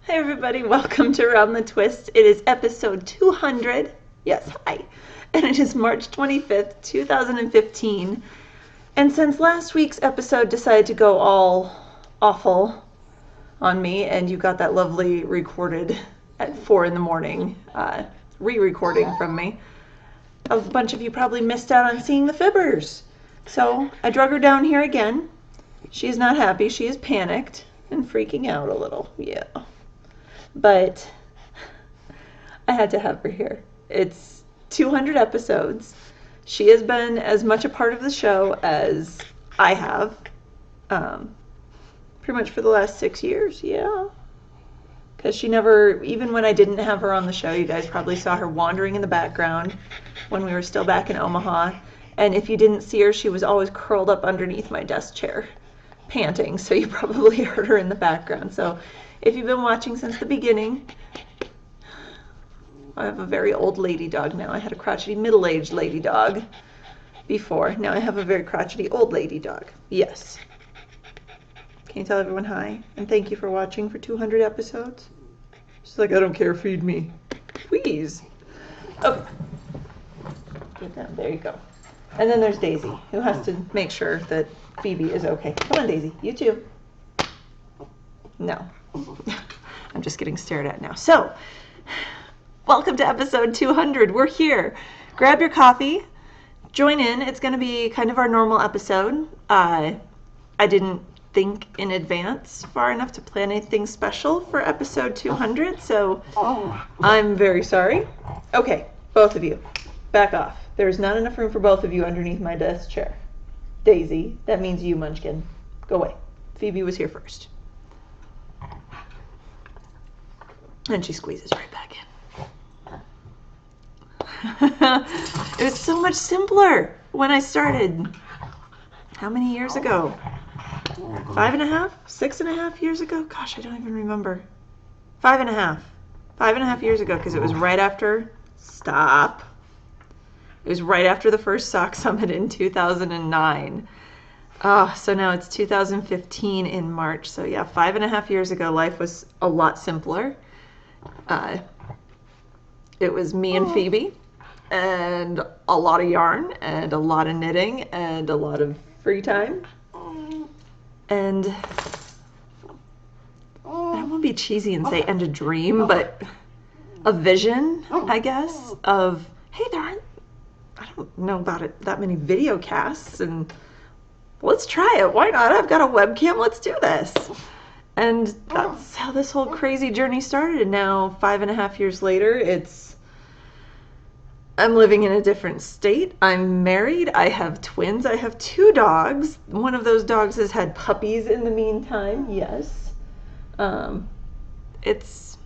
Hi everybody, welcome to Around the Twist. It is episode 200. Yes, hi. And it is March 25th, 2015. And since last week's episode decided to go all awful on me, and you got that lovely recorded at 4 in the morning, re-recording from me, a bunch of you probably missed out on seeing the Fibbers. So I drug her down here again. She is not happy. She is panicked and freaking out a little. Yeah. But I had to have her here. It's 200 episodes. She has been as much a part of the show as I have, pretty much for the last 6 years, yeah. Because she never, even when I didn't have her on the show, you guys probably saw her wandering in the background when we were still back in Omaha. And if you didn't see her, she was always curled up underneath my desk chair, panting, so you probably heard her in the background. So if you've been watching since the beginning, I have a very old lady dog now. I had a crotchety middle-aged lady dog before. Now I have a very crotchety old lady dog. Yes. Can you tell everyone hi? And thank you for watching for 200 episodes. She's like, I don't care, feed me. Please. Okay. Get down. There you go. And then there's Daisy, who has to make sure that Phoebe is okay. Come on, Daisy. You too. No. I'm just getting stared at now. So, welcome to episode 200. We're here. Grab your coffee. Join in. It's going to be kind of our normal episode. I didn't think in advance far enough to plan anything special for episode 200, so I'm very sorry. Okay, both of you, back off. There's not enough room for both of you underneath my desk chair. Daisy, that means you, Munchkin. Go away. Phoebe was here first. And she squeezes right back in. It was so much simpler when I started. How many years ago? 5.5? 6.5 years ago? Gosh, I don't even remember. 5.5. 5.5 years ago, because it was right after... Stop. It was right after the first Sock Summit in 2009. So now it's 2015 in March. So yeah, 5.5 years ago, life was a lot simpler. It was me and Phoebe, and a lot of yarn, and a lot of knitting, and a lot of free time. And I don't want to be cheesy and say and a dream, but a vision, I guess, of, hey, I don't know about it, that many video casts, and let's try it. Why not? I've got a webcam. Let's do this. And that's how this whole crazy journey started. And now, 5.5 years later, I'm living in a different state. I'm married. I have twins. I have 2 dogs. One of those dogs has had puppies in the meantime. Yes. It's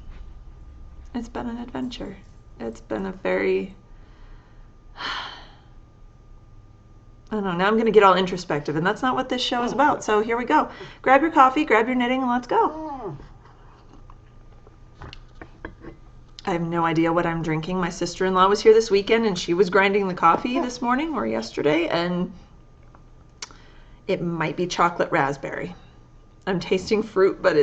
been an adventure. It's been a very... I don't know, now I'm going to get all introspective, and that's not what this show is about. So here we go. Grab your coffee, grab your knitting, and let's go. I have no idea what I'm drinking. My sister-in-law was here this weekend, and she was grinding the coffee this morning or yesterday, and it might be chocolate raspberry. I'm tasting fruit, but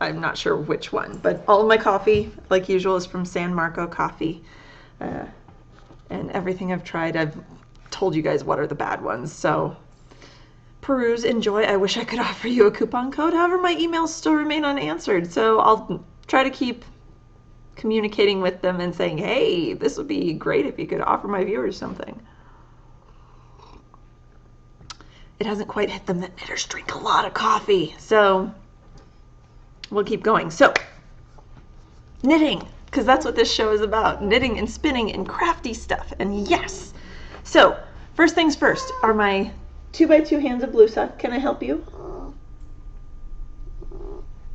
I'm not sure which one. But all of my coffee, like usual, is from San Marco Coffee. And everything I've tried, I've told you guys what are the bad ones. So peruse, enjoy. I wish I could offer you a coupon code. However, my emails still remain unanswered. So I'll try to keep communicating with them and saying, hey, this would be great if you could offer my viewers something. It hasn't quite hit them that knitters drink a lot of coffee. So we'll keep going. So knitting, because that's what this show is about. Knitting and spinning and crafty stuff. And yes. So first things first are my 2x2 hands of blue sock. Can I help you?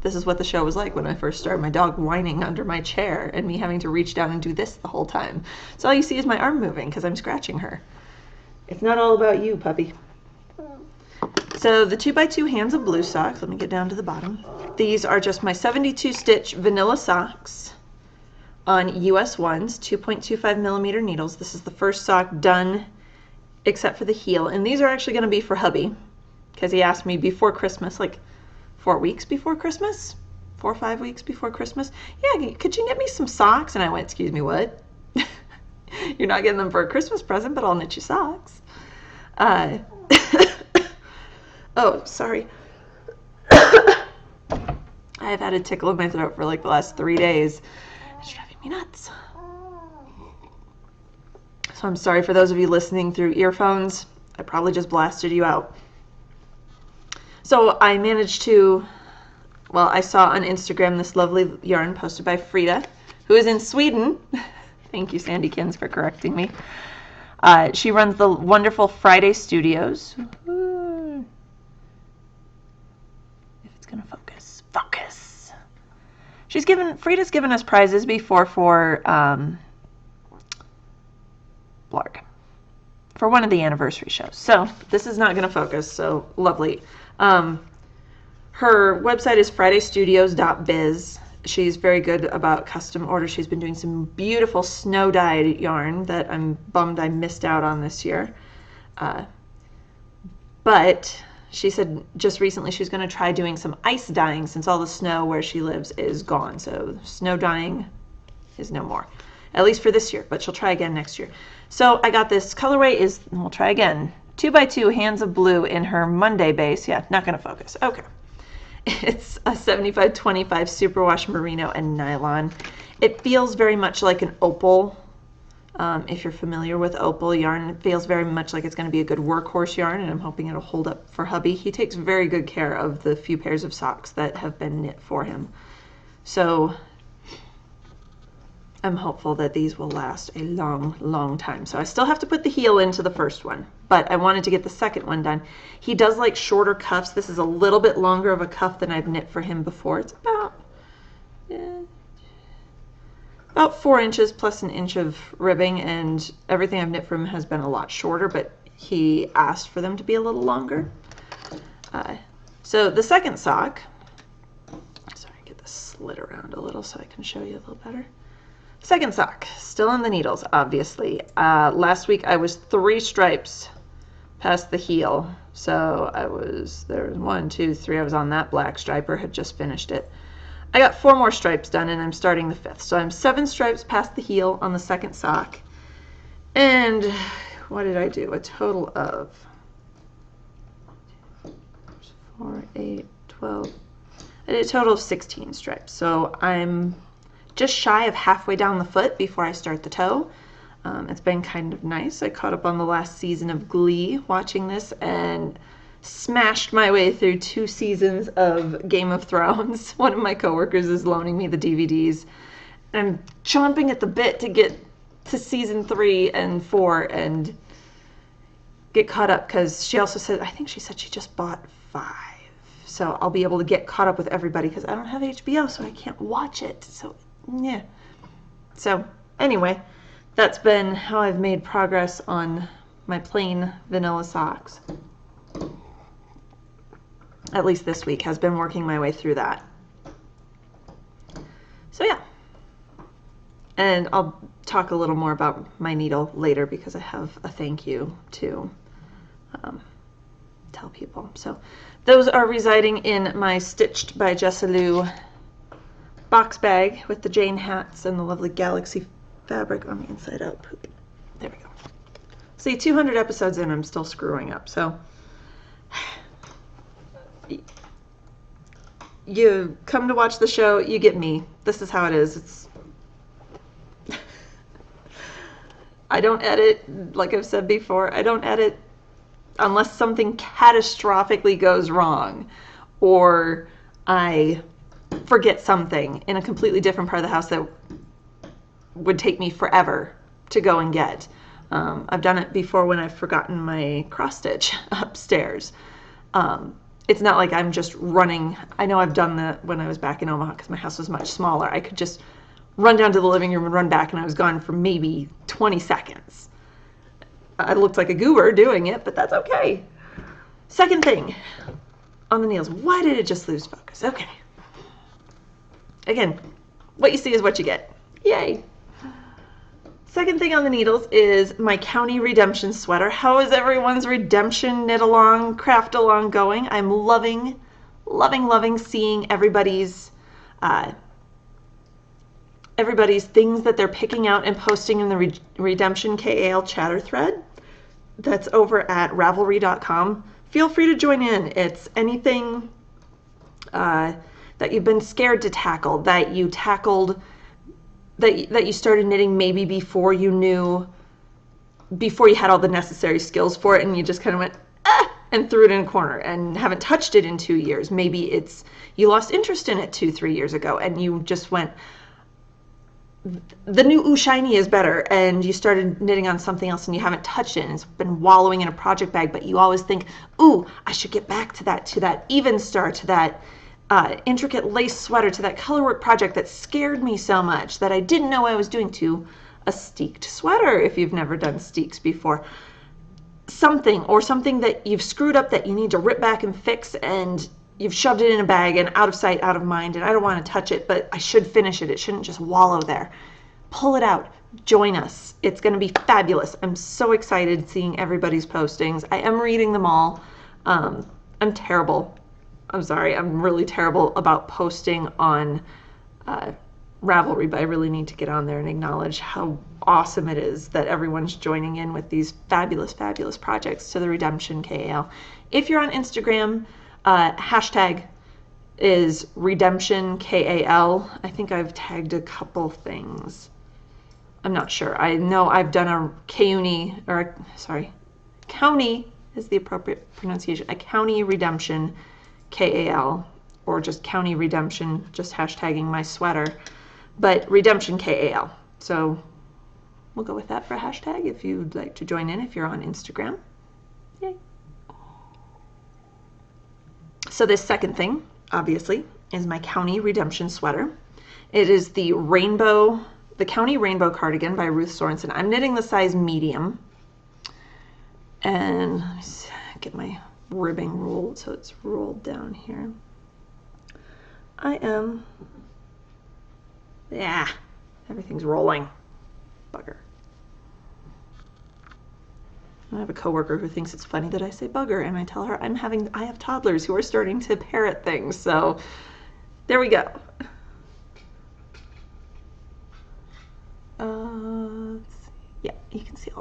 This is what the show was like when I first started. My dog whining under my chair and me having to reach down and do this the whole time. So all you see is my arm moving because I'm scratching her. It's not all about you, puppy. So the 2x2 hands of blue socks, let me get down to the bottom. These are just my 72 stitch vanilla socks on US ones, 2.25 millimeter needles. This is the first sock done except for the heel. And these are actually going to be for hubby because he asked me before Christmas, like 4 weeks before Christmas, 4 or 5 weeks before Christmas. Yeah, could you knit me some socks? And I went, excuse me, what? You're not getting them for a Christmas present, but I'll knit you socks. Oh, sorry. I've had a tickle in my throat for like the last 3 days. It's driving me nuts. So I'm sorry for those of you listening through earphones. I probably just blasted you out. So I managed to, well, I saw on Instagram this lovely yarn posted by Frida, who is in Sweden. Thank you, Sandy Kins, for correcting me. She runs the wonderful Friday Studios. If it's going to focus. Focus! Frida's given us prizes before for Blarg, for one of the anniversary shows. So this is not going to focus, so lovely. Her website is fridaystudios.biz. She's very good about custom orders. She's been doing some beautiful snow dyed yarn that I'm bummed I missed out on this year. But she said just recently she's going to try doing some ice dyeing since all the snow where she lives is gone. So snow dyeing is no more, at least for this year, but she'll try again next year. So I got this colorway is, and we'll try again, 2x2 Hands of Blue in her Monday base. Yeah, not going to focus. Okay. It's a 75-25 superwash merino and nylon. It feels very much like an opal. If you're familiar with opal yarn, it feels very much like it's going to be a good workhorse yarn, and I'm hoping it'll hold up for hubby. He takes very good care of the few pairs of socks that have been knit for him. So I'm hopeful that these will last a long, long time. So I still have to put the heel into the first one, but I wanted to get the second one done. He does like shorter cuffs. This is a little bit longer of a cuff than I've knit for him before. It's about 4 inches plus an inch of ribbing, and everything I've knit for him has been a lot shorter, but he asked for them to be a little longer. So the second sock, sorry, get this slid around a little so I can show you a little better. Second sock, still on the needles, obviously. Last week I was 3 stripes past the heel. So there was 1, 2, 3, I was on that black striper, had just finished it. I got 4 more stripes done and I'm starting the 5th. So I'm 7 stripes past the heel on the second sock. And what did I do? A total of 4, 8, 12. I did a total of 16 stripes. So I'm just shy of halfway down the foot before I start the toe. It's been kind of nice. I caught up on the last season of Glee watching this and smashed my way through 2 seasons of Game of Thrones. One of my coworkers is loaning me the DVDs. I'm chomping at the bit to get to season 3 and 4 and get caught up, because she also said, I think she said she just bought 5. So I'll be able to get caught up with everybody because I don't have HBO, so I can't watch it. So yeah. So anyway, that's been how I've made progress on my plain vanilla socks. At least this week has been working my way through that. So yeah. And I'll talk a little more about my needle later because I have a thank you to tell people. So those are residing in my Stitched by Jessalou box bag with the Jane hats and the lovely Galaxy fabric on the inside out. Poop. There we go. See, 200 episodes in, I'm still screwing up. So you come to watch the show, you get me. This is how it is. I don't edit, like I've said before, I don't edit unless something catastrophically goes wrong or I forget something in a completely different part of the house that would take me forever to go and get. I've done it before when I've forgotten my cross stitch upstairs. It's not like I'm just running. I know I've done that when I was back in Omaha because my house was much smaller. I could just run down to the living room and run back, and I was gone for maybe 20 seconds. I looked like a goober doing it, but that's okay. Second thing on the nails. Why did it just lose focus? Okay. Again, what you see is what you get. Yay. Second thing on the needles is my County Redemption sweater. How is everyone's redemption knit along, craft along going? I'm loving, loving, loving seeing everybody's everybody's things that they're picking out and posting in the Redemption KAL chatter thread that's over at Ravelry.com. Feel free to join in. It's anything that you've been scared to tackle, that you tackled, that you started knitting maybe before you had all the necessary skills for it, and you just kind of went, and threw it in a corner and haven't touched it in 2 years. Maybe it's you lost interest in it 2-3 years ago and you just went, the new Ooh Shiny is better, and you started knitting on something else and you haven't touched it and it's been wallowing in a project bag, but you always think, ooh, I should get back to that Even Star, to that intricate lace sweater, to that colorwork project that scared me so much that I didn't know I was doing, to a steeked sweater if you've never done steeks before. Something that you've screwed up that you need to rip back and fix, and you've shoved it in a bag and out of sight, out of mind, and I don't want to touch it, but I should finish it. It shouldn't just wallow there. Pull it out. Join us. It's going to be fabulous. I'm so excited seeing everybody's postings. I am reading them all. I'm terrible. I'm sorry. I'm really terrible about posting on Ravelry, but I really need to get on there and acknowledge how awesome it is that everyone's joining in with these fabulous, fabulous projects to the Redemption KAL. If you're on Instagram, hashtag is Redemption KAL. I think I've tagged a couple things. I'm not sure. I know I've done a County is the appropriate pronunciation. A County Redemption KAL, or just County Redemption, just hashtagging my sweater. But Redemption KAL. So we'll go with that for a hashtag if you'd like to join in if you're on Instagram. Yay. So this second thing, obviously, is my County Redemption sweater. It is the County Rainbow Cardigan by Ruth Sorensen. I'm knitting the size medium. And let me get my ribbing ruled so it's rolled down here. Everything's rolling. Bugger. I have a coworker who thinks it's funny that I say bugger, and I tell her I have toddlers who are starting to parrot things, so there we go. Yeah, you can see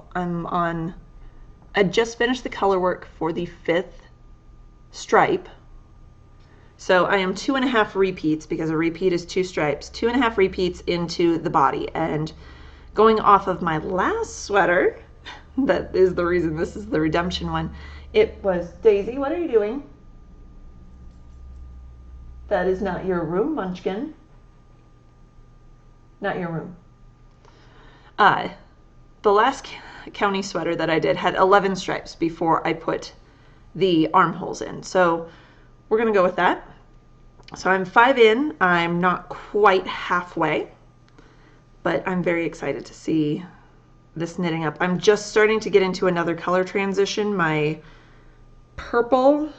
I just finished the color work for the 5th stripe. So I am 2.5 repeats, because a repeat is 2 stripes, 2.5 repeats into the body. And going off of my last sweater, that is the reason this is the Redemption one, it was, Daisy, what are you doing? That is not your room, Munchkin. Not your room. The last County sweater that I did had 11 stripes before I put the armholes in. So we're going to go with that. So I'm 5 in. I'm not quite halfway, but I'm very excited to see this knitting up. I'm just starting to get into another color transition. My purple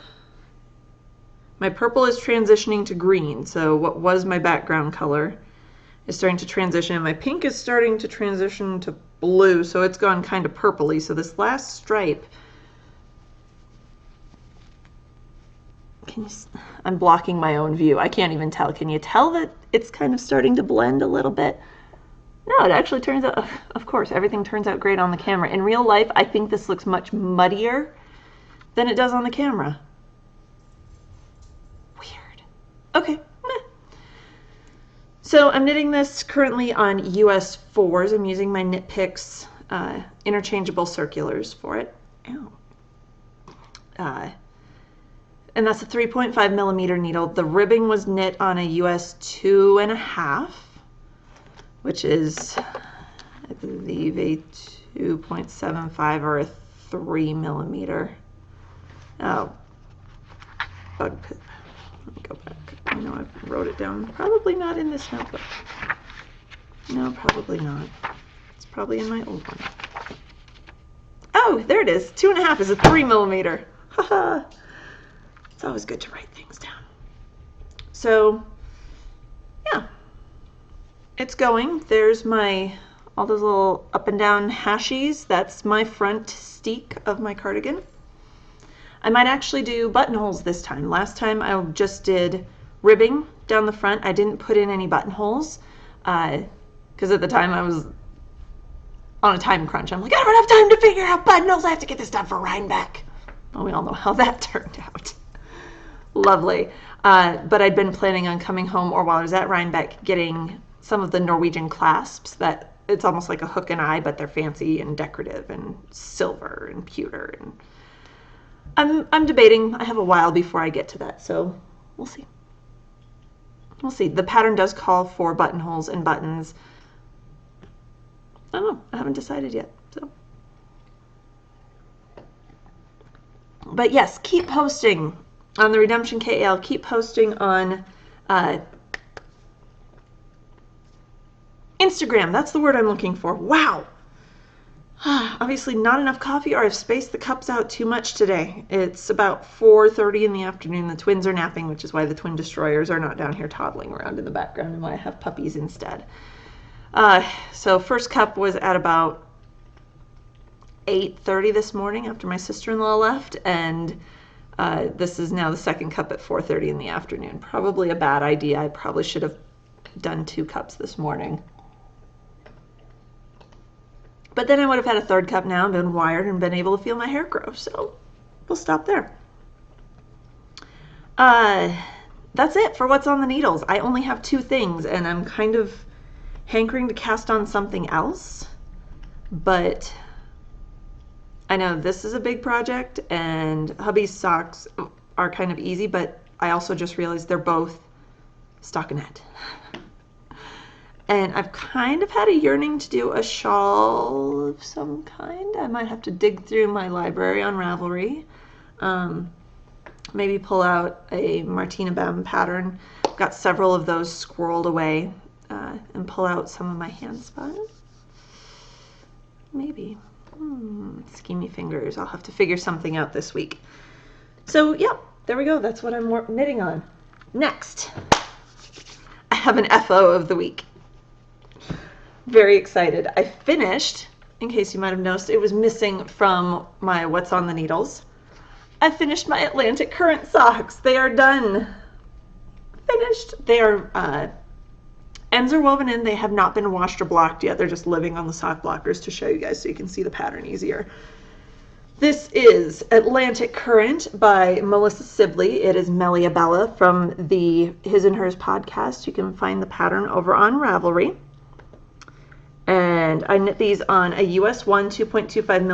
is transitioning to green. So what was my background color is starting to transition. My pink is starting to transition to blue, so it's gone kind of purpley. So this last stripe, I'm blocking my own view. I can't even tell. Can you tell that it's kind of starting to blend a little bit? No, it actually turns out, of course, everything turns out great on the camera. In real life, I think this looks much muddier than it does on the camera. Weird. Okay. So I'm knitting this currently on US 4s. I'm using my Knit Picks interchangeable circulars for it. Ow. And that's a 3.5 millimeter needle. The ribbing was knit on a US 2.5, which is, I believe, a 2.75 or a 3 millimeter. Oh, bug pit. Let me go back. I know I wrote it down. Probably not in this notebook. No, probably not. It's probably in my old one. Oh, there it is. 2.5 is a 3 millimeter. Haha. It's always good to write things down. So, yeah. It's going. There's all those little up and down hashies. That's my front steek of my cardigan. I might actually do buttonholes this time. Last time I just did ribbing down the front. I didn't put in any buttonholes because at the time I was on a time crunch. I'm like, I don't have time to figure out buttonholes. I have to get this done for Rhinebeck. Well, we all know how that turned out. Lovely. But I'd been planning on coming home, or while I was at Rhinebeck, getting some of the Norwegian clasps that it's almost like a hook and eye, but they're fancy and decorative and silver and pewter. And I'm debating. I have a while before I get to that, so we'll see. We'll see. The pattern does call for buttonholes and buttons. I don't know. I haven't decided yet. So, but yes, keep posting on the Redemption KL. Keep posting on Instagram. That's the word I'm looking for. Wow. Obviously not enough coffee, or I've spaced the cups out too much today. It's about 4:30 in the afternoon. The twins are napping, which is why the twin destroyers are not down here toddling around in the background, and why I have puppies instead. So first cup was at about 8:30 this morning after my sister-in-law left, and this is now the second cup at 4:30 in the afternoon. Probably a bad idea. I probably should have done 2 cups this morning. But then I would have had a third cup now and been wired and been able to feel my hair grow. So we'll stop there. That's it for what's on the needles. I only have 2 things, and I'm kind of hankering to cast on something else. But I know this is a big project, and hubby's socks are kind of easy, but I also just realized they're both stockinette. And I've kind of had a yearning to do a shawl of some kind. I might have to dig through my library on Ravelry. Maybe pull out a Martina Bam pattern. I've got several of those squirreled away, and pull out some of my hand spun. Maybe. Schemy fingers. I'll have to figure something out this week. So, yeah, there we go. That's what I'm knitting on. Next, I have an FO of the week. Very excited. I finished, in case you might have noticed, it was missing from my What's on the Needles. I finished my Atlantic Current socks. They are done. Finished. They are, ends are woven in. They have not been washed or blocked yet. They're just living on the sock blockers to show you guys so you can see the pattern easier. This is Atlantic Current by Melissa Sibley. It is Melia Bella from the His and Hers podcast. You can find the pattern over on Ravelry. And I knit these on a US 1 2.25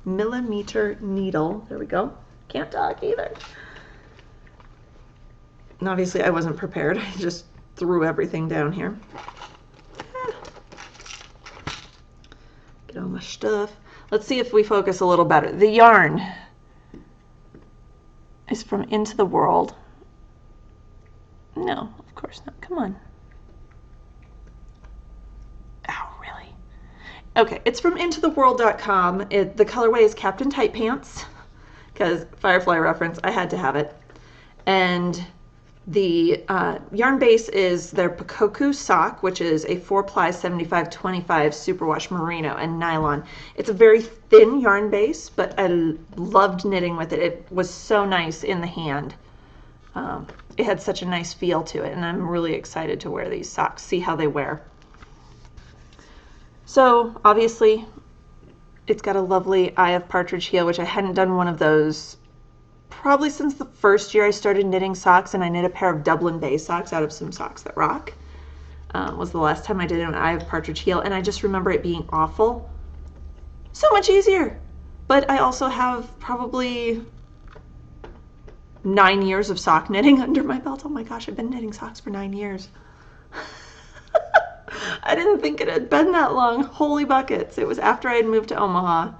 millimeter needle. There we go. Can't talk either. And obviously I wasn't prepared. I just threw everything down here. Get all my stuff. Let's see if we focus a little better. The yarn is from Into the World. No, of course not. Come on. Oh, really? Okay, it's from intotheworld.com. The colorway is Captain Tight Pants, because Firefly reference, I had to have it. And the yarn base is their Pikoku sock, which is a 4-ply 75-25 superwash merino and nylon. It's a very thin yarn base, but I loved knitting with it. It was so nice in the hand. It had such a nice feel to it, and I'm really excited to wear these socks, see how they wear. So obviously it's got a lovely Eye of Partridge heel, which I hadn't done one of those probably since the first year I started knitting socks, and I knit a pair of Dublin Bay socks out of some Socks That Rock. Was the last time I did an Eye of Partridge heel, and I just remember it being awful. So much easier. But I also have probably 9 years of sock knitting under my belt. Oh my gosh, I've been knitting socks for 9 years. I didn't think it had been that long. Holy buckets. It was after I had moved to Omaha.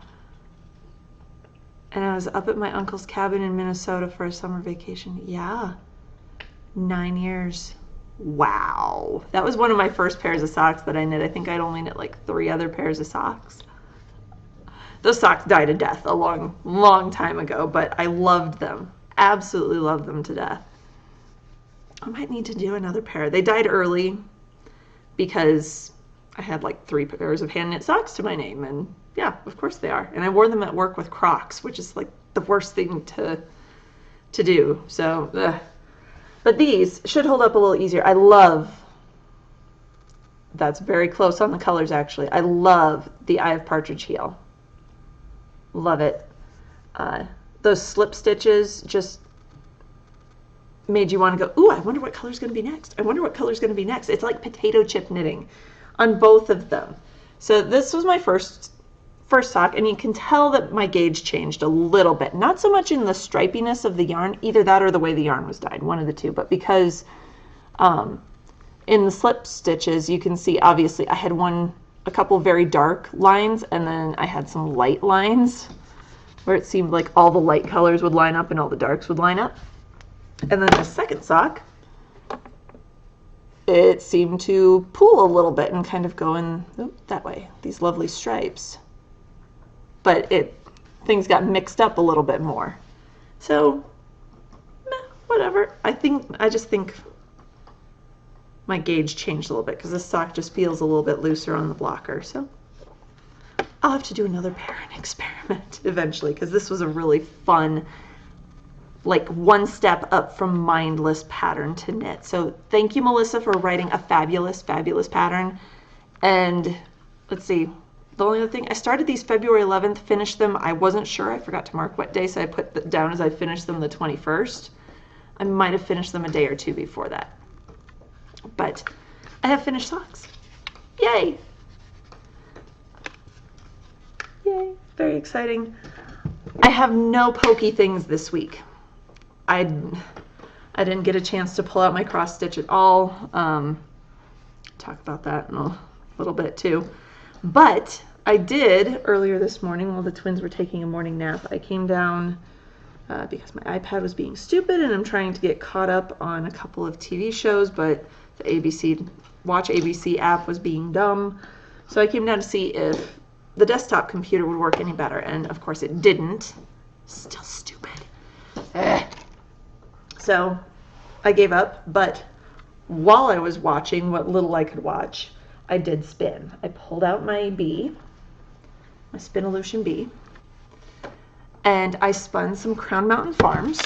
And I was up at my uncle's cabin in Minnesota for a summer vacation. Yeah. 9 years. Wow. That was one of my first pairs of socks that I knit. I think I'd only knit like 3 other pairs of socks. Those socks died a death a long, long time ago, but I loved them. Absolutely loved them to death. I might need to do another pair. They died early because I had like 3 pairs of hand knit socks to my name, and yeah, of course they are. And I wore them at work with Crocs, which is like the worst thing to do. So But these should hold up a little easier. I love, that's very close on the colors actually. I love the Eye of Partridge heel. Love it. Those slip stitches just made you want to go, ooh, I wonder what color's going to be next. I wonder what color's going to be next. It's like potato chip knitting on both of them. So this was my first sock, and you can tell that my gauge changed a little bit. Not so much in the stripiness of the yarn, either that or the way the yarn was dyed, one of the two, but because in the slip stitches, you can see obviously I had a couple very dark lines, and then I had some light lines where it seemed like all the light colors would line up and all the darks would line up. And then the second sock, it seemed to pool a little bit and kind of go in that way, these lovely stripes. But things got mixed up a little bit more. So, whatever. I just think my gauge changed a little bit because this sock just feels a little bit looser on the blocker. So I'll have to do another pattern experiment eventually, because this was a really fun, like one step up from mindless pattern to knit. So thank you, Melissa, for writing a fabulous, fabulous pattern. And let's see, the only other thing, I started these February 11th, finished them. I wasn't sure, I forgot to mark what day, so I put that down as I finished them the 21st. I might have finished them a day or two before that. But I have finished socks. Yay! Yay, very exciting. I have no pokey things this week. I didn't get a chance to pull out my cross stitch at all. Talk about that in a little bit too. But I did earlier this morning while the twins were taking a morning nap. I came down because my iPad was being stupid and I'm trying to get caught up on a couple of TV shows, but the Watch ABC app was being dumb. So I came down to see if the desktop computer would work any better, and of course it didn't. Still stupid. So I gave up, but while I was watching what little I could watch, I did spin. I pulled out my bee, my Spinolution bee, and I spun some Crown Mountain Farms.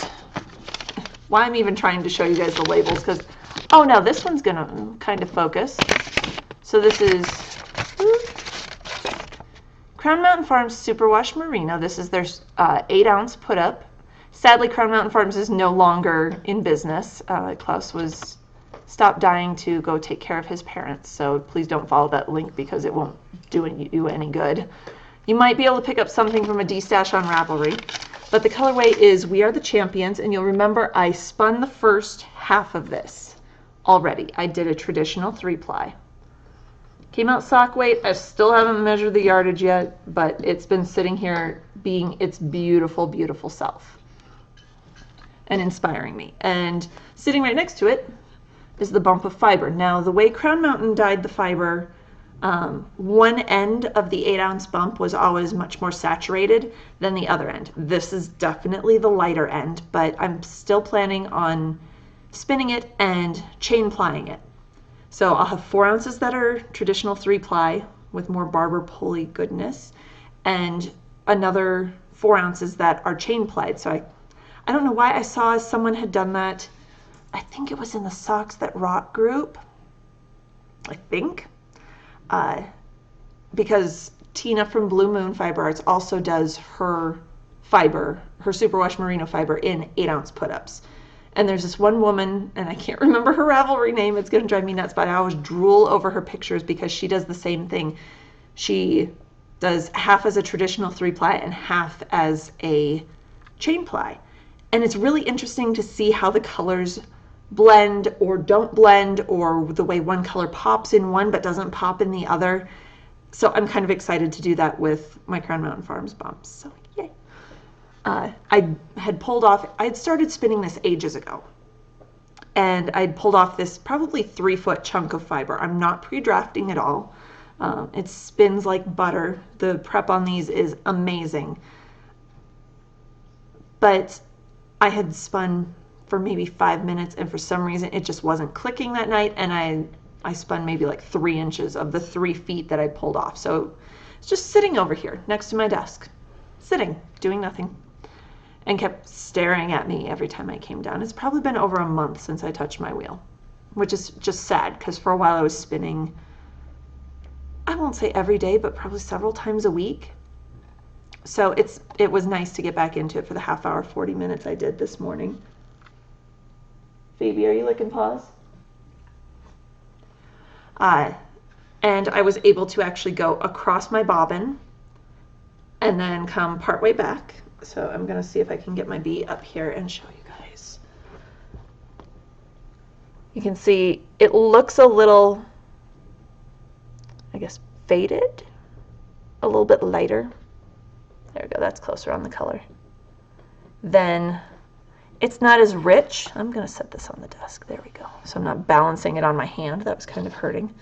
Why I'm even trying to show you guys the labels, because, oh no, this one's gonna kind of focus. So this is Crown Mountain Farms Superwash Merino. This is their 8-ounce put up. Sadly, Crown Mountain Farms is no longer in business. Klaus stopped dying to go take care of his parents, so please don't follow that link because it won't do you any good. You might be able to pick up something from a D-stash on Ravelry, but the colorway is We Are the Champions, and you'll remember I spun the first half of this already. I did a traditional 3-ply. Came out sock weight. I still haven't measured the yardage yet, but it's been sitting here being its beautiful, beautiful self and inspiring me. And sitting right next to it is the bump of fiber. Now, the way Crown Mountain dyed the fiber, one end of the 8-ounce bump was always much more saturated than the other end. This is definitely the lighter end, but I'm still planning on spinning it and chain plying it. So I'll have 4 ounces that are traditional 3-ply with more barber pulley goodness, and another 4 ounces that are chain plied. So I don't know why I saw someone had done that. I think it was in the Socks That Rock group, I think, because Tina from Blue Moon Fiber Arts also does her fiber, her Superwash Merino fiber in 8-ounce put-ups. And there's this one woman, and I can't remember her Ravelry name, it's going to drive me nuts, but I always drool over her pictures because she does the same thing. She does half as a traditional 3-ply and half as a chain ply. And it's really interesting to see how the colors blend or don't blend, or the way one color pops in one but doesn't pop in the other. So I'm kind of excited to do that with my Crown Mountain Farms bumps. So yay. I had pulled off, I had started spinning this ages ago, and I'd pulled off this probably 3-foot chunk of fiber. I'm not pre-drafting at all. It spins like butter. The prep on these is amazing. But I had spun for maybe 5 minutes, and for some reason it just wasn't clicking that night, and I spun maybe like 3 inches of the 3 feet that I pulled off. So it's just sitting over here next to my desk, sitting, doing nothing. and kept staring at me every time I came down. It's probably been over a month since I touched my wheel, which is just sad because for a while I was spinning, I won't say every day, but probably several times a week. So it was nice to get back into it for the half hour, 40 minutes I did this morning. Phoebe, are you licking paws? And I was able to actually go across my bobbin and then come partway back. So I'm going to see if I can get my bee up here and show you guys. You can see it looks a little, I guess, faded, a little bit lighter. There we go, that's closer on the color. Then it's not as rich. I'm going to set this on the desk. There we go. So I'm not balancing it on my hand. That was kind of hurting.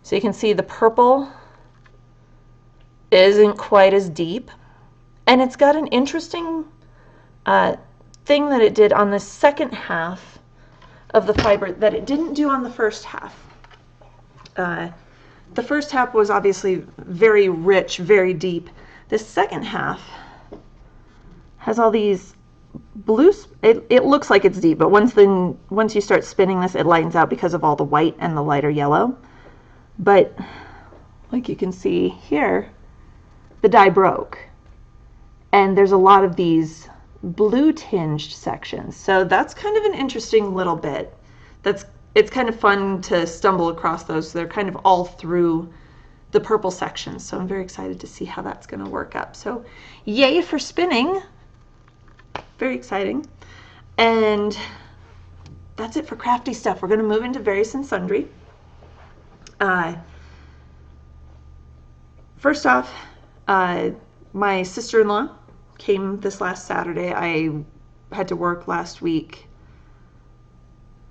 So you can see the purple isn't quite as deep. And it's got an interesting thing that it did on the second half of the fiber that it didn't do on the first half. The first half was obviously very rich, very deep. The second half has all these blue, it looks like it's deep, but once you start spinning this, it lightens out because of all the white and the lighter yellow. But like you can see here, the die broke. And there's a lot of these blue tinged sections. So that's kind of an interesting little bit. It's kind of fun to stumble across those. So they're kind of all through the purple sections. So I'm very excited to see how that's going to work up. So yay for spinning. Very exciting. And that's it for crafty stuff. We're going to move into various and sundry. First off, my sister-in-law came this last Saturday. I had to work last week.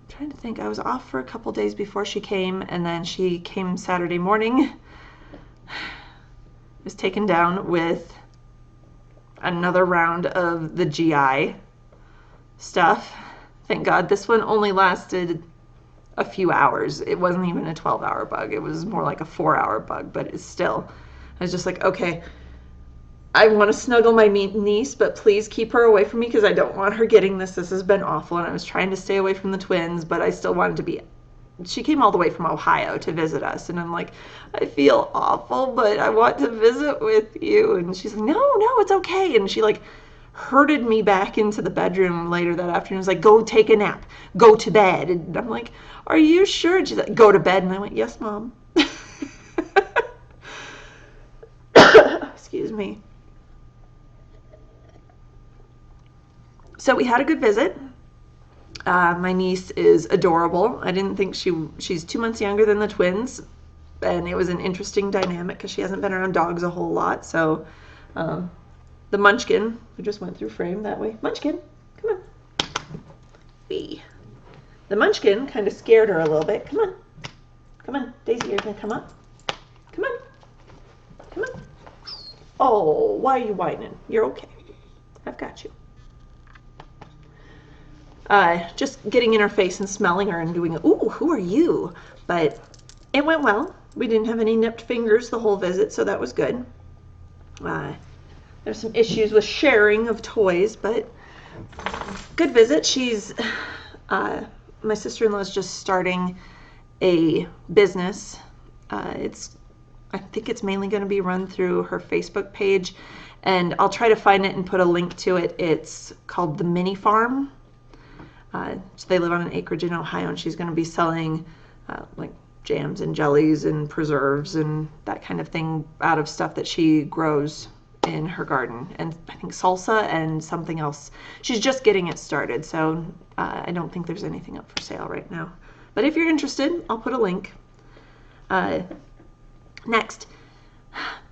I'm trying to think. I was off for a couple days before she came, and then she came Saturday morning. Was taken down with another round of the GI stuff. Thank God this one only lasted a few hours. It wasn't even a 12-hour bug. It was more like a 4-hour bug, but it's still, I was just like, okay, I want to snuggle my niece, but please keep her away from me because I don't want her getting this. This has been awful, and I was trying to stay away from the twins, but I still wanted to be. She came all the way from Ohio to visit us, and I'm like, I feel awful, but I want to visit with you. And she's like, no, it's okay. And she like herded me back into the bedroom later that afternoon. Was like, go take a nap, go to bed. And I'm like, are you sure? And she's like, go to bed. And I went, yes, Mom. Excuse me. So we had a good visit. My niece is adorable. I didn't think she's 2 months younger than the twins, and it was an interesting dynamic because she hasn't been around dogs a whole lot. So the Munchkin, who just went through frame that way. Munchkin, come on. Wee. The Munchkin kind of scared her a little bit. Come on. Come on. Daisy, you're going to come up. Come on. Come on. Oh, why are you whining? You're okay. I've got you. Just getting in her face and smelling her and doing, ooh, who are you? But it went well. We didn't have any nipped fingers the whole visit, so that was good. There's some issues with sharing of toys, but good visit. She's, my sister-in-law is just starting a business. I think it's mainly going to be run through her Facebook page, and I'll try to find it and put a link to it. It's called The Mini Farm. So they live on an acreage in Ohio, and she's going to be selling like jams and jellies and preserves and that kind of thing out of stuff that she grows in her garden, and I think salsa and something else. She's just getting it started, so I don't think there's anything up for sale right now. But if you're interested, I'll put a link. Next,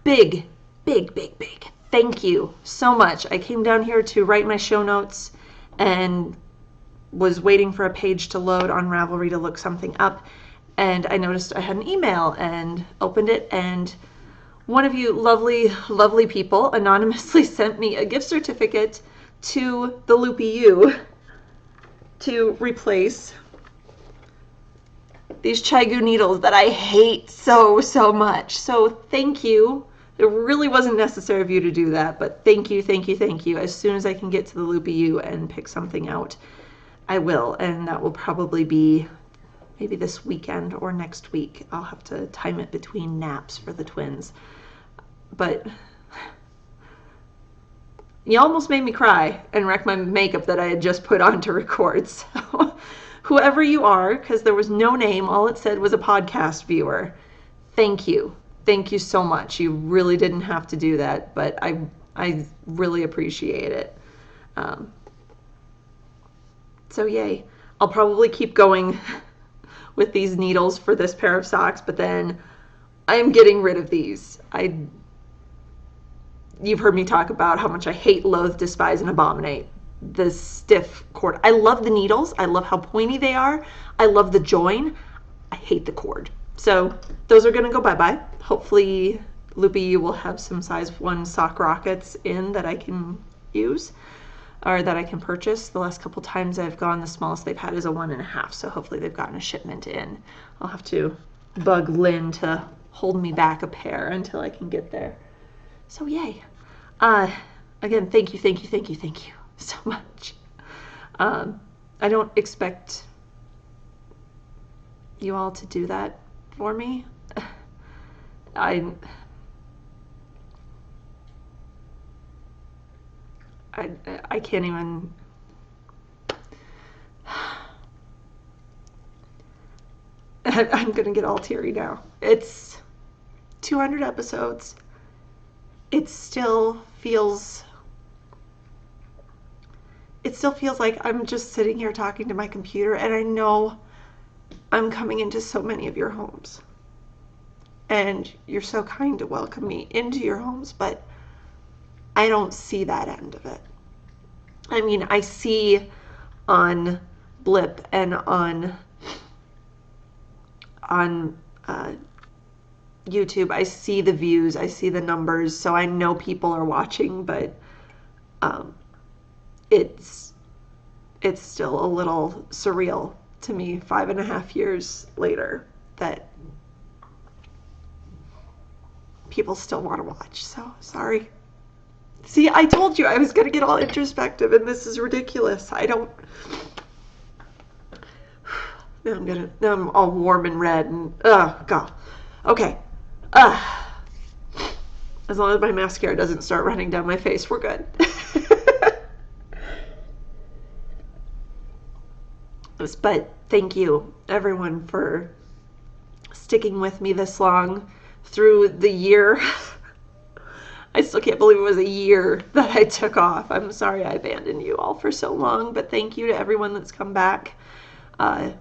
big thank you so much. I came down here to write my show notes and was waiting for a page to load on Ravelry to look something up, and I noticed I had an email and opened it, and one of you lovely people anonymously sent me a gift certificate to the Loopy U to replace these ChiaoGoo needles that I hate so much. So thank you It really wasn't necessary of you to do that, but thank you, thank you, thank you. As soon as I can get to the Loopy U and pick something out, I will, and that will probably be maybe this weekend or next week. I'll have to time it between naps for the twins. But you almost made me cry and wreck my makeup that I had just put on to record. So whoever you are, because there was no name, all it said was a podcast viewer. Thank you. Thank you so much. You really didn't have to do that, but I really appreciate it. So yay. I'll probably keep going with these needles for this pair of socks, but then I am getting rid of these. You've heard me talk about how much I hate, loathe, despise, and abominate the stiff cord. I love the needles. I love how pointy they are. I love the join. I hate the cord. So those are going to go bye-bye. Hopefully Loopy U will have some size 1 sock rockets in that I can use, or that I can purchase. The last couple times I've gone, the smallest they've had is a 1.5, so hopefully they've gotten a shipment in. I'll have to bug Lynn to hold me back a pair until I can get there. So yay. Again, thank you, thank you, thank you, thank you so much. I don't expect you all to do that for me. I can't even. I'm gonna get all teary now. It's 200 episodes. It still feels like I'm just sitting here talking to my computer, and I know I'm coming into so many of your homes, and you're so kind to welcome me into your homes, but I don't see that end of it. I mean, I see on Blip and on YouTube, I see the views, I see the numbers, so I know people are watching, but it's still a little surreal to me 5.5 years later that people still want to watch. So sorry. See, I told you I was going to get all introspective, and this is ridiculous. Now I'm all warm and red, and God. Okay. As long as my mascara doesn't start running down my face, we're good. But thank you, everyone, for sticking with me this long through the year. I still can't believe it was a year that I took off. I'm sorry I abandoned you all for so long, but thank you to everyone that's come back. I'm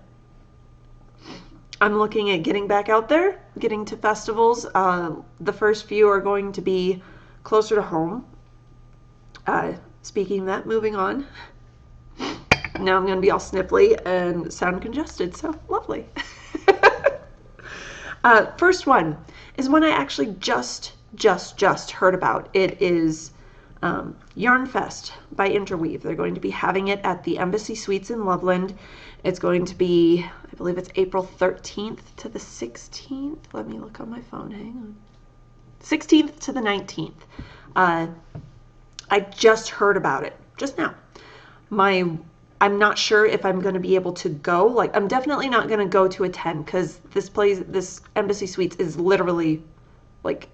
looking at getting back out there, getting to festivals. The first few are going to be closer to home. Speaking of that, moving on. Now I'm going to be all snipply and sound congested, so lovely. First one is one I actually just heard about. It is Yarn Fest by Interweave. They're going to be having it at the Embassy Suites in Loveland. It's going to be, I believe it's April 13th to the 16th. Let me look on my phone. Hang on. 16th to the 19th. I just heard about it just now. I'm not sure if I'm going to be able to go. Like, I'm definitely not going to go to attend, because this Embassy Suites is literally like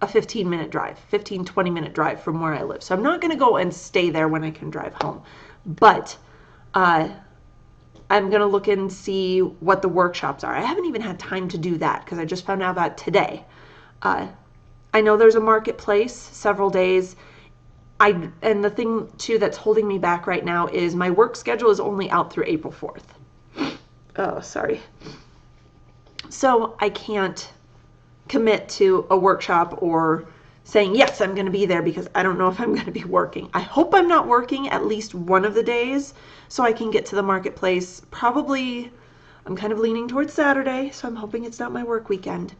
a 15-20 minute drive from where I live. So I'm not going to go and stay there when I can drive home. But I'm going to look and see what the workshops are. I haven't even had time to do that because I just found out about today. I know there's a marketplace several days. And the thing, too, that's holding me back right now is my work schedule is only out through April 4th. Oh, sorry. So I can't commit to a workshop or saying, yes, I'm going to be there, because I don't know if I'm going to be working. I hope I'm not working at least one of the days so I can get to the marketplace. Probably, I'm kind of leaning towards Saturday, so I'm hoping it's not my work weekend.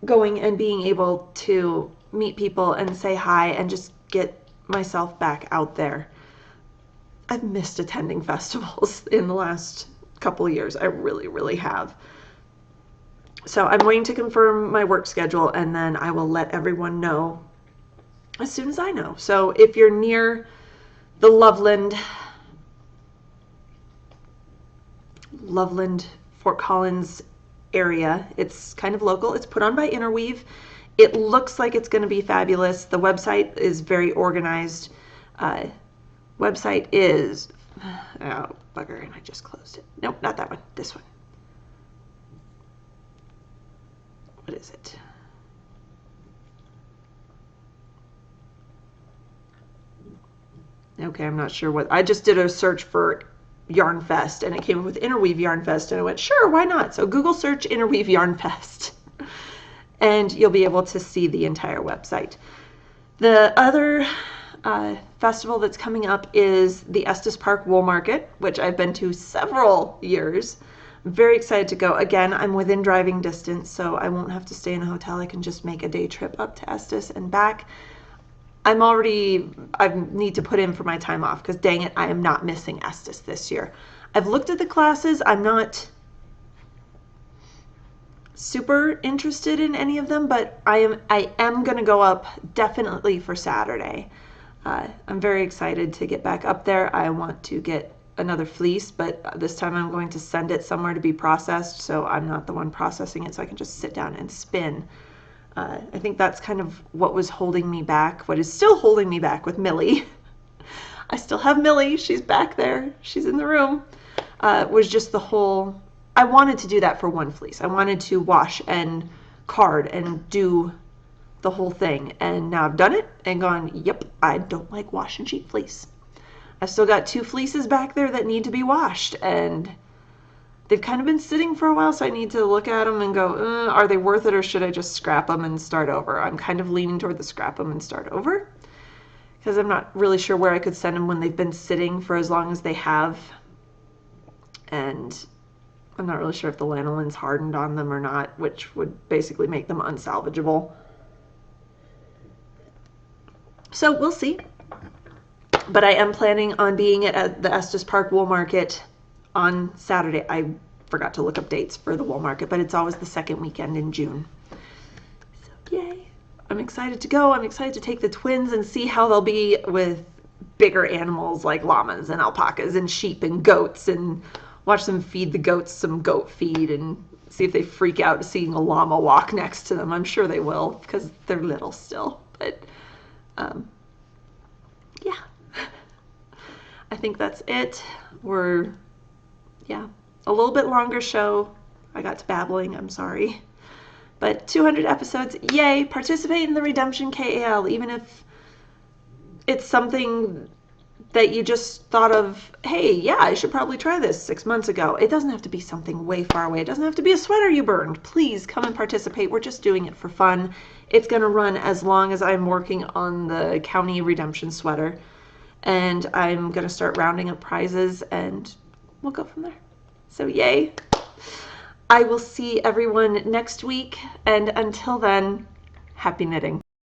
Going and being able to meet people and say hi and just get myself back out there. I've missed attending festivals in the last couple of years. I really, really have. So I'm waiting to confirm my work schedule, and then I will let everyone know as soon as I know. So if you're near the Loveland, Fort Collins area, it's kind of local. It's put on by Interweave. It looks like it's going to be fabulous. The website is very organized. Website is, oh, bugger, and I just closed it. Nope, not that one, this one. What is it? Okay, I'm not sure what. I just did a search for Yarn Fest, and it came up with Interweave Yarn Fest, and I went, sure, why not? So Google search Interweave Yarn Fest, and you'll be able to see the entire website. The other festival that's coming up is the Estes Park Wool Market, which I've been to several years. I'm very excited to go. Again, I'm within driving distance, so I won't have to stay in a hotel. I can just make a day trip up to Estes and back. I need to put in for my time off because dang it, I am not missing Estes this year. I've looked at the classes. I'm not super interested in any of them, but I am going to go up definitely for Saturday. I'm very excited to get back up there. I want to get another fleece, but this time I'm going to send it somewhere to be processed, so I'm not the one processing it, so I can just sit down and spin. I think that's kind of what was holding me back, what is still holding me back with Millie. I still have Millie. She's back there. She's in the room. Was just the whole, I wanted to do that for one fleece. I wanted to wash and card and do the whole thing. And now I've done it and gone, yep, I don't like wash and sheet fleece. I've still got 2 fleeces back there that need to be washed, and they've kind of been sitting for a while, so I need to look at them and go, are they worth it, or should I just scrap them and start over? I'm kind of leaning toward the scrap them and start over, because I'm not really sure where I could send them when they've been sitting for as long as they have, and I'm not really sure if the lanolin's hardened on them or not, which would basically make them unsalvageable. So we'll see. But I am planning on being at the Estes Park Wool Market on Saturday. I forgot to look up dates for the wool market, but it's always the second weekend in June. So yay. I'm excited to go. I'm excited to take the twins and see how they'll be with bigger animals like llamas and alpacas and sheep and goats, and watch them feed the goats some goat feed and see if they freak out seeing a llama walk next to them. I'm sure they will because they're little still. But yeah. I think that's it. We're, yeah, a little bit longer show. I got to babbling, I'm sorry. But 200 episodes, yay! Participate in the Redemption KAL, even if it's something that you just thought of, hey, yeah, I should probably try this 6 months ago. It doesn't have to be something way far away. It doesn't have to be a sweater you burned. Please come and participate. We're just doing it for fun. It's going to run as long as I'm working on the county redemption sweater. And I'm going to start rounding up prizes, and we'll go from there. So yay. I will see everyone next week, and until then, happy knitting.